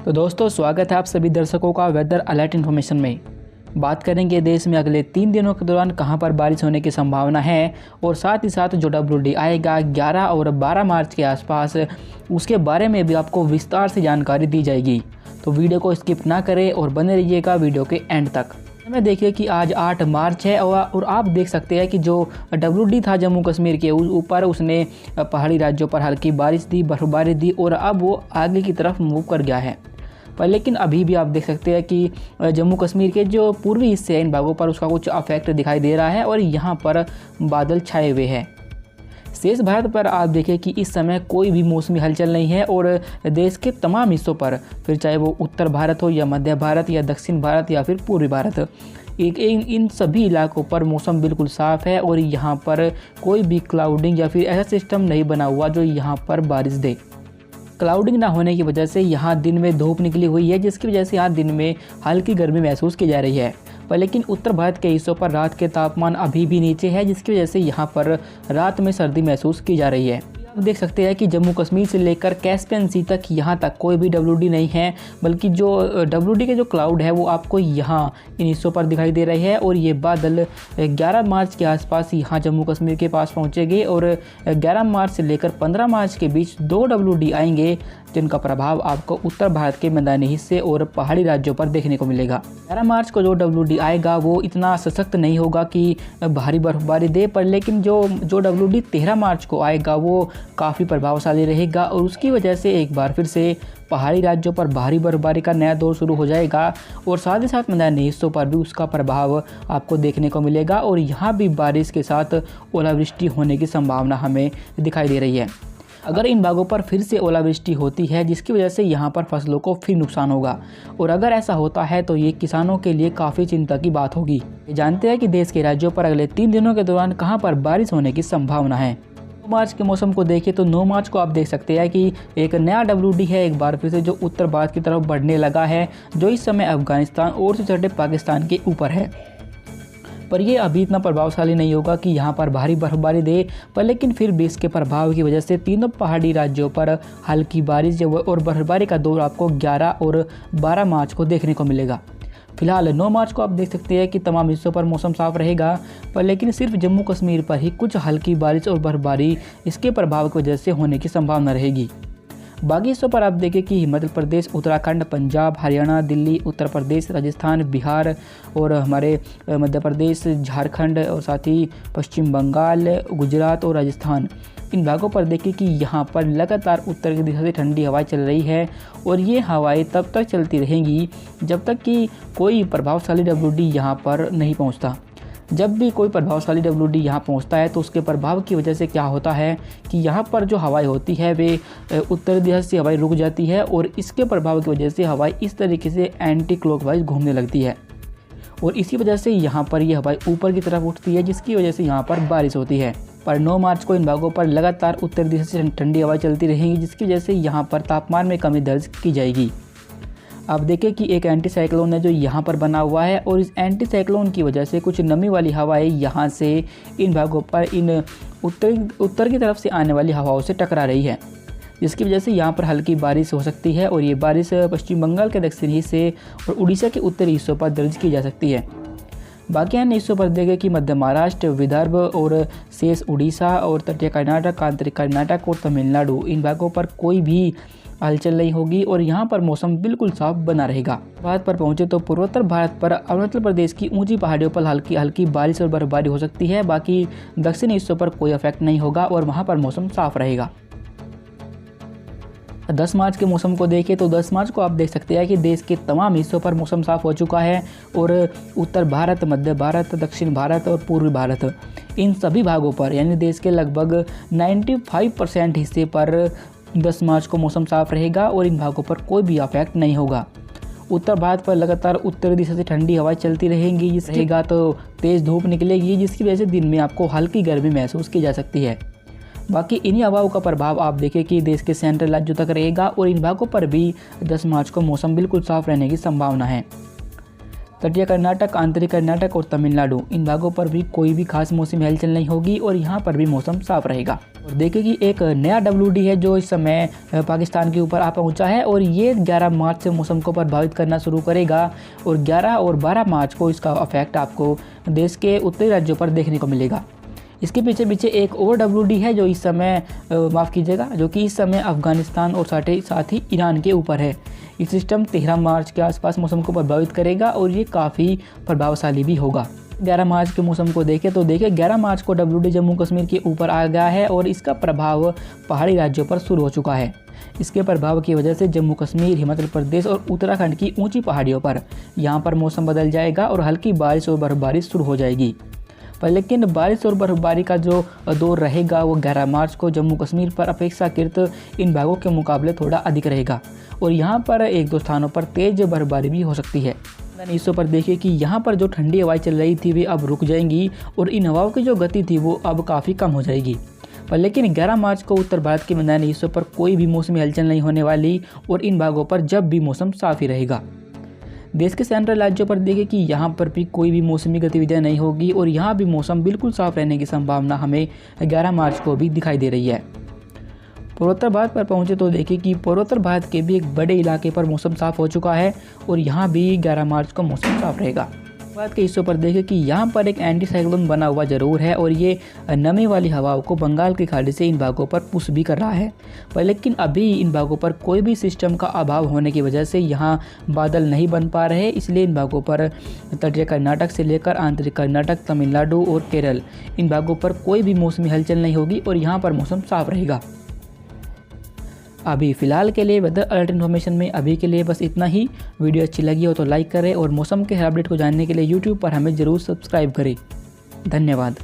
तो दोस्तों स्वागत है आप सभी दर्शकों का वेदर अलर्ट इन्फॉर्मेशन में। बात करेंगे देश में अगले 3 दिनों के दौरान कहां पर बारिश होने की संभावना है और साथ ही साथ जो WD आएगा 11 और 12 मार्च के आसपास, उसके बारे में भी आपको विस्तार से जानकारी दी जाएगी। तो वीडियो को स्किप ना करें और बने रहिएगा वीडियो के एंड तक। हमें देखिए कि आज 8 मार्च है और आप देख सकते हैं कि जो WD था जम्मू कश्मीर के ऊपर, उसने पहाड़ी राज्यों पर हल्की बारिश दी, बर्फबारी दी और अब वो आगे की तरफ मूव कर गया है। पर लेकिन अभी भी आप देख सकते हैं कि जम्मू कश्मीर के जो पूर्वी हिस्से हैं इन भागों पर उसका कुछ इफेक्ट दिखाई दे रहा है और यहाँ पर बादल छाए हुए हैं। शेष भारत पर आप देखें कि इस समय कोई भी मौसमी हलचल नहीं है और देश के तमाम हिस्सों पर, फिर चाहे वो उत्तर भारत हो या मध्य भारत या दक्षिण भारत या फिर पूर्वी भारत, इन सभी इलाकों पर मौसम बिल्कुल साफ़ है और यहाँ पर कोई भी क्लाउडिंग या फिर ऐसा सिस्टम नहीं बना हुआ जो यहाँ पर बारिश दे। क्लाउडिंग ना होने की वजह से यहाँ दिन में धूप निकली हुई है, जिसकी वजह से यहाँ दिन में हल्की गर्मी महसूस की जा रही है। पर लेकिन उत्तर भारत के हिस्सों पर रात के तापमान अभी भी नीचे है, जिसकी वजह से यहाँ पर रात में सर्दी महसूस की जा रही है। आप देख सकते हैं कि जम्मू कश्मीर से लेकर कैस्पियन सी तक यहाँ तक कोई भी WD नहीं है, बल्कि जो WD के जो क्लाउड है वो आपको यहाँ इन हिस्सों पर दिखाई दे रही है। और ये बादल 11 मार्च के आसपास यहाँ जम्मू कश्मीर के पास पहुँचेंगे और 11 मार्च से लेकर 15 मार्च के बीच 2 WD आएंगे, जिनका प्रभाव आपको उत्तर भारत के मैदानी हिस्से और पहाड़ी राज्यों पर देखने को मिलेगा। 11 मार्च को जो WD आएगा वो इतना सशक्त नहीं होगा कि भारी बर्फबारी दे, पर लेकिन जो WD 13 मार्च को आएगा वो काफ़ी प्रभावशाली रहेगा और उसकी वजह से एक बार फिर से पहाड़ी राज्यों पर भारी बर्फबारी का नया दौर शुरू हो जाएगा और साथ ही साथ मैदानी हिस्सों पर भी उसका प्रभाव आपको देखने को मिलेगा और यहाँ भी बारिश के साथ ओलावृष्टि होने की संभावना हमें दिखाई दे रही है। अगर इन भागों पर फिर से ओलावृष्टि होती है, जिसकी वजह से यहाँ पर फसलों को फिर नुकसान होगा और अगर ऐसा होता है तो ये किसानों के लिए काफ़ी चिंता की बात होगी। जानते हैं कि देश के राज्यों पर अगले 3 दिनों के दौरान कहाँ पर बारिश होने की संभावना है। 9 मार्च के मौसम को देखिए तो 9 मार्च को आप देख सकते हैं कि एक नया WD है एक बार फिर से जो उत्तर भारत की तरफ बढ़ने लगा है, जो इस समय अफगानिस्तान और से सटे पाकिस्तान के ऊपर है। पर ये अभी इतना प्रभावशाली नहीं होगा कि यहाँ पर भारी बर्फबारी दे, पर लेकिन फिर भी इसके प्रभाव की वजह से तीनों पहाड़ी राज्यों पर हल्की बारिश और बर्फबारी का दौर आपको 11 और 12 मार्च को देखने को मिलेगा। फिलहाल 9 मार्च को आप देख सकते हैं कि तमाम हिस्सों पर मौसम साफ रहेगा, पर लेकिन सिर्फ जम्मू कश्मीर पर ही कुछ हल्की बारिश और बर्फबारी इसके प्रभाव की वजह से होने की संभावना रहेगी। बाकी हिस्सों पर आप देखें कि हिमाचल प्रदेश, उत्तराखंड, पंजाब, हरियाणा, दिल्ली, उत्तर प्रदेश, राजस्थान, बिहार और हमारे मध्य प्रदेश, झारखंड और साथ ही पश्चिम बंगाल, गुजरात और राजस्थान, इन भागों पर देखें कि यहाँ पर लगातार उत्तर की दिशा से ठंडी हवाएं चल रही है और ये हवाएं तब तक चलती रहेंगी जब तक कि कोई प्रभावशाली WD यहाँ पर नहीं पहुँचता। जब भी कोई प्रभावशाली WD यहाँ पहुँचता है तो उसके प्रभाव की वजह से क्या होता है कि यहाँ पर जो हवाएं होती है वे उत्तर दिशा से हवाएं रुक जाती है और इसके प्रभाव की वजह से हवाएं इस तरीके से एंटी क्लॉकवाइज घूमने लगती है और इसी वजह से यहाँ पर ये हवाएं ऊपर की तरफ उठती है, जिसकी वजह से यहाँ पर बारिश होती है। पर 9 मार्च को इन भागों पर लगातार उत्तर दिशा से ठंडी हवाएं चलती रहेंगी, जिसकी वजह से यहाँ पर तापमान में कमी दर्ज की जाएगी। आप देखें कि एक एंटी साइक्लोन है जो यहाँ पर बना हुआ है और इस एंटी साइक्लोन की वजह से कुछ नमी वाली हवाएं यहाँ से इन भागों पर इन उत्तर की तरफ से आने वाली हवाओं से टकरा रही है, जिसकी वजह से यहाँ पर हल्की बारिश हो सकती है और ये बारिश पश्चिम बंगाल के दक्षिणी हिस्से और उड़ीसा के उत्तरी हिस्सों पर दर्ज की जा सकती है। बाकी अन्य हिस्सों पर देखें कि मध्य महाराष्ट्र, विदर्भ और शेष उड़ीसा और तटीय कर्नाटक, आंतरिक कर्नाटक और तमिलनाडु, इन भागों पर कोई भी हलचल नहीं होगी और यहाँ पर मौसम बिल्कुल साफ बना रहेगा। भारत पर पहुँचे तो पूर्वोत्तर भारत पर अरुणाचल प्रदेश की ऊंची पहाड़ियों पर हल्की हल्की बारिश और बर्फबारी हो सकती है। बाकी दक्षिणी हिस्सों पर कोई इफेक्ट नहीं होगा और वहाँ पर मौसम साफ रहेगा। 10 मार्च के मौसम को देखें तो 10 मार्च को आप देख सकते हैं कि देश के तमाम हिस्सों पर मौसम साफ हो चुका है और उत्तर भारत, मध्य भारत, दक्षिण भारत और पूर्वी भारत, इन सभी भागों पर यानी देश के लगभग 95% हिस्से पर 10 मार्च को मौसम साफ रहेगा और इन भागों पर कोई भी इफेक्ट नहीं होगा। उत्तर भारत पर लगातार उत्तरी दिशा से ठंडी हवाएं चलती रहेंगी, जिससे रहेगा तो तेज़ धूप निकलेगी, जिसकी वजह से दिन में आपको हल्की गर्मी महसूस की जा सकती है। बाकी इन्हीं हवाओं का प्रभाव आप देखें कि देश के सेंट्रल राज्यों तक रहेगा और इन भागों पर भी 10 मार्च को मौसम बिल्कुल साफ रहने की संभावना है। तटीय कर्नाटक, आंतरिक कर्नाटक और तमिलनाडु, इन भागों पर भी कोई भी खास मौसमी हलचल नहीं होगी और यहाँ पर भी मौसम साफ रहेगा। और देखिए कि एक नया WD है जो इस समय पाकिस्तान के ऊपर आ पहुँचा है और ये 11 मार्च से मौसम को प्रभावित करना शुरू करेगा और 11 और 12 मार्च को इसका इफेक्ट आपको देश के उत्तरी राज्यों पर देखने को मिलेगा। इसके पीछे एक और WD है जो इस समय जो कि इस समय अफगानिस्तान और साथ ही ईरान के ऊपर है। ये सिस्टम 13 मार्च के आसपास मौसम को प्रभावित करेगा और ये काफ़ी प्रभावशाली भी होगा। 11 मार्च के मौसम को देखें तो देखिए 11 मार्च को WD जम्मू कश्मीर के ऊपर आ गया है और इसका प्रभाव पहाड़ी राज्यों पर शुरू हो चुका है। इसके प्रभाव की वजह से जम्मू कश्मीर, हिमाचल प्रदेश और उत्तराखंड की ऊंची पहाड़ियों पर यहाँ पर मौसम बदल जाएगा और हल्की बारिश और बर्फबारी शुरू हो जाएगी। पर लेकिन बारिश और बर्फबारी का जो दौर रहेगा वो 11 मार्च को जम्मू कश्मीर पर अपेक्षाकृत इन भागों के मुकाबले थोड़ा अधिक रहेगा और यहाँ पर एक दो स्थानों पर तेज़ बर्फबारी भी हो सकती है। हिस्सों पर देखिए कि यहाँ पर जो ठंडी हवाएं चल रही थी वे अब रुक जाएंगी और इन हवाओं की जो गति थी वो अब काफ़ी कम हो जाएगी। पर लेकिन 11 मार्च को उत्तर भारत के मैदानी हिस्सों पर कोई भी मौसमी हलचल नहीं होने वाली और इन भागों पर जब भी मौसम साफ ही रहेगा। देश के सेंट्रल राज्यों पर देखें कि यहाँ पर भी कोई भी मौसमी गतिविधियाँ नहीं होगी और यहाँ भी मौसम बिल्कुल साफ रहने की संभावना हमें 11 मार्च को भी दिखाई दे रही है। पूर्वोत्तर भारत पर पहुँचे तो देखिए कि पूर्वोत्तर भारत के भी एक बड़े इलाके पर मौसम साफ हो चुका है और यहाँ भी 11 मार्च को मौसम साफ रहेगा। भारत के हिस्सों पर देखें कि यहाँ पर एक एंटी साइक्लोन बना हुआ ज़रूर है और ये नमी वाली हवाओं को बंगाल की खाड़ी से इन भागों पर पुश भी कर रहा है। पर लेकिन अभी इन भागों पर कोई भी सिस्टम का अभाव होने की वजह से यहाँ बादल नहीं बन पा रहे, इसलिए इन भागों पर तटीय कर्नाटक से लेकर आंतरिक कर्नाटक, तमिलनाडु और केरल, इन भागों पर कोई भी मौसमी हलचल नहीं होगी और यहाँ पर मौसम साफ रहेगा। अभी फ़िलहाल के लिए वेदर अलर्ट इन्फॉर्मेशन में अभी के लिए बस इतना ही। वीडियो अच्छी लगी हो तो लाइक करें और मौसम के हर अपडेट को जानने के लिए यूट्यूब पर हमें ज़रूर सब्सक्राइब करें। धन्यवाद।